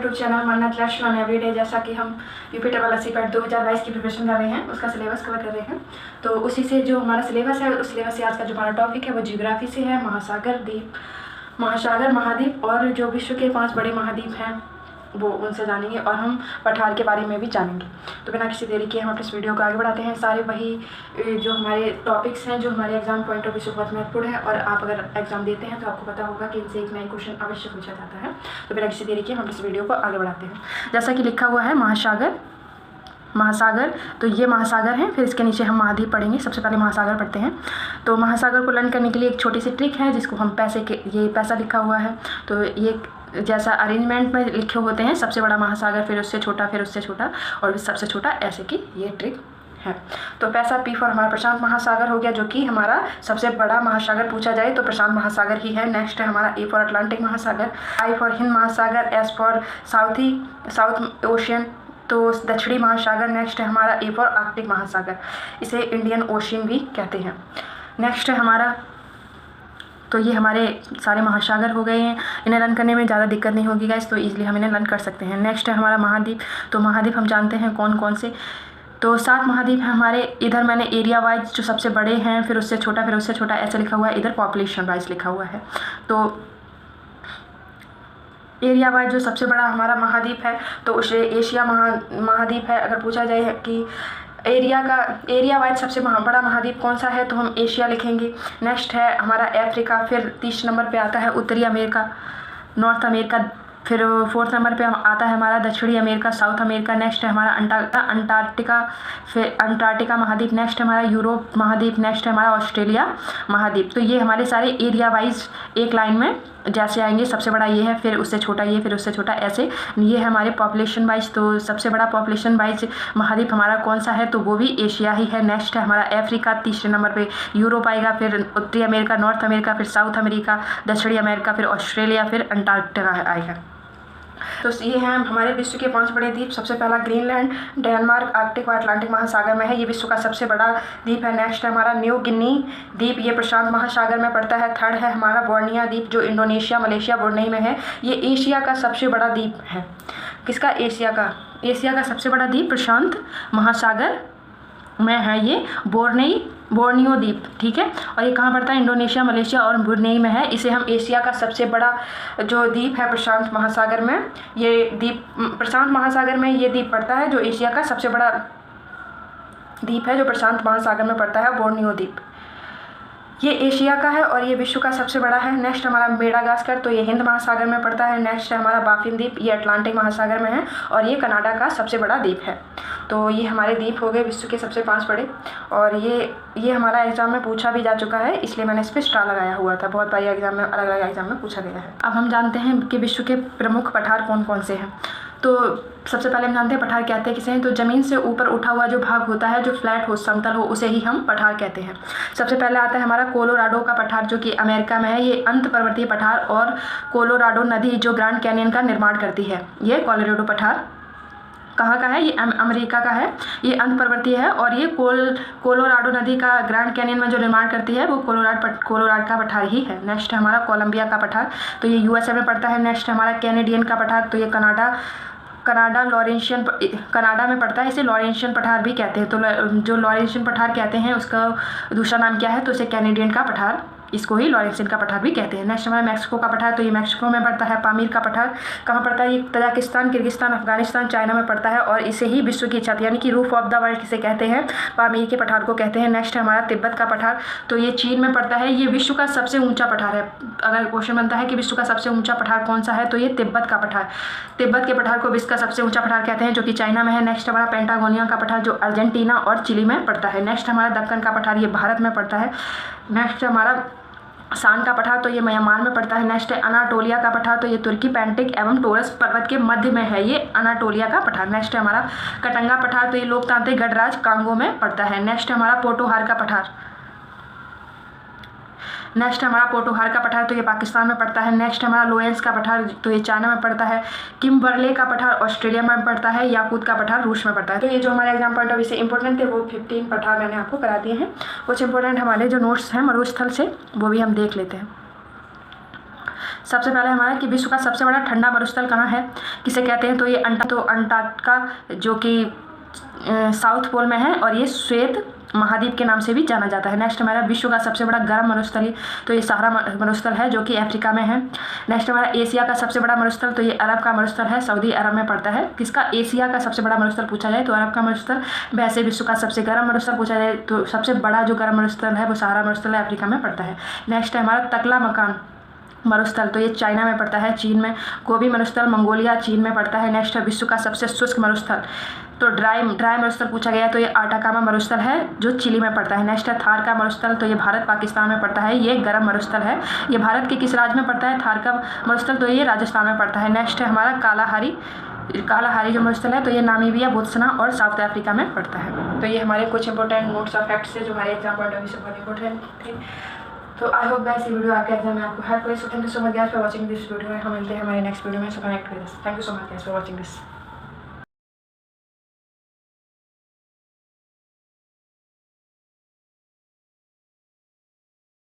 YouTube channel Mannat learn everyday. जैसा कि हम UP triple S C PET 2022 की प्रिपरेशन कर रहे हैं, उसका सिलेबस कवर कर रहे हैं। तो उसी से जो हमारा सिलेबस है, उस सिलेबस से आज का जो हमारा टॉपिक है वो जियोग्राफी से है। महासागर महाद्वीप और जो विश्व के 5 बड़े महाद्वीप हैं वो उनसे जानेंगे और हम पठार के बारे में भी जानेंगे। तो बिना किसी देरी के हम अपने इस वीडियो को आगे बढ़ाते हैं। सारे वही जो हमारे टॉपिक्स हैं जो हमारे एग्जाम पॉइंट ऑफ व्यू से बहुत महत्वपूर्ण है और आप अगर एग्जाम देते हैं तो आपको पता होगा कि इनसे एक नया क्वेश्चन अवश्य पूछा जाता है। तो बिना किसी देरी के हम इस वीडियो को आगे बढ़ाते हैं। जैसा कि लिखा हुआ है महासागर, तो ये महासागर हैं। फिर इसके नीचे हम महाद्वीप पढ़ेंगे। सबसे पहले महासागर पढ़ते हैं। तो महासागर को लर्न करने के लिए एक छोटी सी ट्रिक है जिसको हम ये पैसा लिखा हुआ है, तो ये जैसा अरेंजमेंट में लिखे होते हैं, सबसे बड़ा महासागर, फिर उससे छोटा, फिर उससे छोटा और फिर सबसे छोटा, ऐसे की ये ट्रिक है। तो पैसा पी फॉर हमारा प्रशांत महासागर हो गया, जो कि हमारा सबसे बड़ा महासागर पूछा जाए तो प्रशांत महासागर ही है। नेक्स्ट है हमारा ए फॉर अटलांटिक महासागर, आई फॉर हिंद महासागर, एस फॉर साउथ ओशियन, तो दक्षिणी महासागर। नेक्स्ट है हमारा ए फॉर आर्कटिक महासागर, इसे इंडियन ओशियन भी कहते हैं। नेक्स्ट है हमारा, तो ये हमारे सारे महासागर हो गए हैं। इन्हें रन करने में ज़्यादा दिक्कत नहीं होगी गाइस, तो ईजिली हम इन्हें रन कर सकते हैं। नेक्स्ट है हमारा महाद्वीप। तो महाद्वीप हम जानते हैं कौन कौन से, तो 7 महाद्वीप हैं हमारे। इधर मैंने एरिया वाइज जो सबसे बड़े हैं, फिर उससे छोटा, फिर उससे छोटा, ऐसे लिखा हुआ है। इधर पॉपुलेशन वाइज लिखा हुआ है। तो एरिया वाइज जो सबसे बड़ा हमारा महाद्वीप है तो उसे एशिया महाद्वीप है। अगर पूछा जाए कि एरिया वाइज सबसे बड़ा महाद्वीप कौन सा है तो हम एशिया लिखेंगे। नेक्स्ट है हमारा अफ्रीका, फिर 30 नंबर पे आता है उत्तरी अमेरिका, नॉर्थ अमेरिका, फिर 4th नंबर पे आता है हमारा दक्षिणी अमेरिका, साउथ अमेरिका। नेक्स्ट है हमारा अंटार्कटिका, फिर अंटार्कटिका महाद्वीप। नेक्स्ट है हमारा यूरोप महाद्वीप। नेक्स्ट है हमारा ऑस्ट्रेलिया महाद्वीप। तो ये हमारे सारे एरिया वाइज एक लाइन में जैसे आएंगे, सबसे बड़ा ये है, फिर उससे छोटा ये, फिर उससे छोटा, ऐसे। ये है हमारे पॉपुलेशन वाइज, तो सबसे बड़ा पॉपुलेशन वाइज महाद्वीप हमारा कौन सा है तो वो भी एशिया ही है। नेक्स्ट है हमारा अफ्रीका, 3रे नंबर पे यूरोप आएगा, फिर उत्तरी अमेरिका, नॉर्थ अमेरिका, फिर साउथ अमेरिका, दक्षिणी अमेरिका, फिर ऑस्ट्रेलिया, फिर अंटार्कटिका आएगा। तो ये हैं हमारे विश्व के 5 बड़े द्वीप। सबसे पहला ग्रीनलैंड, डेनमार्क, आर्कटिक और अटलांटिक महासागर में है, ये विश्व का सबसे बड़ा द्वीप है। नेक्स्ट है हमारा न्यू गिनी द्वीप, ये प्रशांत महासागर में पड़ता है। थर्ड है हमारा बोर्निया द्वीप, जो इंडोनेशिया, मलेशिया, ब्रुनेई में है। ये एशिया का सबसे बड़ा द्वीप है। किसका? एशिया का सबसे बड़ा द्वीप प्रशांत महासागर में है, ये बोर्नियो द्वीप, ठीक है। और ये कहाँ पड़ता है? इंडोनेशिया, मलेशिया और ब्रुनेई में है। इसे हम एशिया का सबसे बड़ा जो द्वीप है प्रशांत महासागर में, ये द्वीप प्रशांत महासागर में ये द्वीप पड़ता है, जो एशिया का सबसे बड़ा द्वीप है जो प्रशांत महासागर में पड़ता है, बोर्नियो द्वीप। ये एशिया का है और ये विश्व का सबसे बड़ा है। नेक्स्ट हमारा मेडागास्कर, तो ये हिंद महासागर में पड़ता है। नेक्स्ट है हमारा बाफिन द्वीप, ये अटलांटिक महासागर में है और ये कनाडा का सबसे बड़ा द्वीप है। तो ये हमारे द्वीप हो गए विश्व के सबसे 5 बड़े, और ये हमारा एग्जाम में पूछा भी जा चुका है, इसलिए मैंने इस पर स्टार लगाया हुआ था। बहुत बारी एग्जाम में, अलग अलग एग्जाम में पूछा गया है। अब हम जानते हैं कि विश्व के प्रमुख पठार कौन कौन से हैं। तो सबसे पहले हम जानते हैं पठार कहते हैं किसे हैं। तो ज़मीन से ऊपर उठा हुआ जो भाग होता है, जो फ्लैट हो, समतल हो, उसे ही हम पठार कहते हैं। सबसे पहले आता है हमारा कोलोराडो का पठार, जो कि अमेरिका में है। ये अंत पर्वतीय पठार और कोलोराडो नदी जो ग्रैंड कैनियन का निर्माण करती है, ये कोलोराडो पठार कहाँ का है? ये अमेरिका का है। ये अंत पर्वतीय है और ये कोलोराडो नदी का ग्रैंड कैनियन में जो निर्माण करती है वो कोलोराड का पठार ही है। नेक्स्ट है हमारा कोलंबिया का पठार, तो ये यूएसए में पड़ता है। नेक्स्ट है हमारा कैनेडियन का पठार, तो ये कनाडा में पड़ता है। इसे लॉरेंशियन पठार भी कहते हैं। तो जो लॉरेंशियन पठार कहते हैं उसका दूसरा नाम क्या है? तो इसे कैनेडियन का पठार, इसको ही लॉरेंशियन का पठार भी कहते हैं। नेक्स्ट हमारा मैक्सिको का पठार, तो ये मैक्सिको में पड़ता है। पामीर का पठार कहाँ पड़ता है? ये तजाकिस्तान, किर्गिस्तान, अफगानिस्तान, चाइना में पड़ता है और इसे ही विश्व की छत यानी कि रूफ ऑफ द वर्ल्ड किसे कहते हैं? पामीर के पठार को कहते हैं। नेक्स्ट है हमारा तिब्बत का पठार, तो ये चीन में पड़ता है। ये विश्व का सबसे ऊंचा पठार है। अगर क्वेश्चन बनता है कि विश्व का सबसे ऊंचा पठार कौन सा है तो ये तिब्बत का पठार, तिब्बत के पठार को विश्व का सबसे ऊंचा पठार कहते हैं, जो कि चाइना में है। नेक्स्ट हमारा पेंटागोनिया का पठार, जो अर्जेंटीना और चिली में पड़ता है। नेक्स्ट हमारा दक्कन का पठार, ये भारत में पड़ता है। नेक्स्ट हमारा शान का पठार, तो ये म्यांमार में पड़ता है। नेक्स्ट है अनाटोलिया का पठार, तो ये तुर्की पैंटिक एवं टोरस पर्वत के मध्य में है, ये अनाटोलिया का पठार। नेक्स्ट है हमारा कटंगा पठार, तो ये लोकतांत्रिक गणराज्य कांगो में पड़ता है। नेक्स्ट है हमारा पोटोहार का पठार, तो ये पाकिस्तान में पड़ता है। नेक्स्ट हमारा लोएंस का पठार, तो ये चाइना में पड़ता है। किम्बरले का पठार ऑस्ट्रेलिया में पड़ता है। याकूत का पठार रूस में पड़ता है। तो ये जो हमारे एग्जाम पॉइंट ऑफ व्यू से इंपॉर्टेंट थे वो 15 पठार मैंने आपको करा दिए हैं। कुछ इंपॉर्टेंट हमारे जो नोट्स हैं मरुस्थल से वो भी हम देख लेते हैं। सबसे पहले हमारा कि विश्व का सबसे बड़ा ठंडा मरुस्थल कहाँ है, किसे कहते हैं, तो ये अंटार्कटिका जो कि साउथ पोल में है और ये श्वेत महाद्वीप के नाम से भी जाना जाता है। नेक्स्ट हमारा विश्व का सबसे बड़ा गर्म मरुस्थल, तो ये सहारा मरुस्थल है जो कि अफ्रीका में है। नेक्स्ट हमारा एशिया का सबसे बड़ा मरुस्थल, तो ये अरब का मरुस्थल है, सऊदी अरब में पड़ता है। किसका, एशिया का सबसे बड़ा मरुस्थल पूछा जाए तो अरब का मरुस्थल। वैसे विश्व का सबसे गर्म मरुस्थल पूछा जाए तो सबसे बड़ा जो गर्म मरुस्थल है वो सहारा मरुस्थल है, अफ्रीका में पड़ता है। नेक्स्ट है हमारा तकला मकान मरुस्थल, तो ये चाइना में पड़ता है, चीन में। गोबी मरुस्थल मंगोलिया, चीन में पड़ता है। नेक्स्ट है विश्व का सबसे शुष्क मरुस्थल, तो ड्राई मरुस्थल पूछा गया तो ये आटाकामा मरुस्थल है जो चिली में पड़ता है। नेक्स्ट है थार का मरुस्थल, तो ये भारत पाकिस्तान में पड़ता है, ये गर्म मरुस्थल है। ये भारत के किस राज्य में पड़ता है, थार का मरुस्थल, तो ये राजस्थान में पड़ता है। नेक्स्ट है हमारा कालाहारी जो मरुस्थल है, तो ये नामीबिया, बोत्सवाना और साउथ अफ्रीका में पड़ता है। तो ये हमारे कुछ इंपॉर्टेंट नोट्स और फैक्ट्स है जो हमारे एग्जाम पॉइंट ऑफ व्यू से बहुत इंपॉर्टेंट थे। तो आई होप गाइस ये वीडियो आपके एग्जाम में आपको हेल्प करे। So thank you so much guys for watching this video. हम मिलते हैं हमारे नेक्स्ट वीडियो में। सो connect with us. Thank you so much guys for watching this.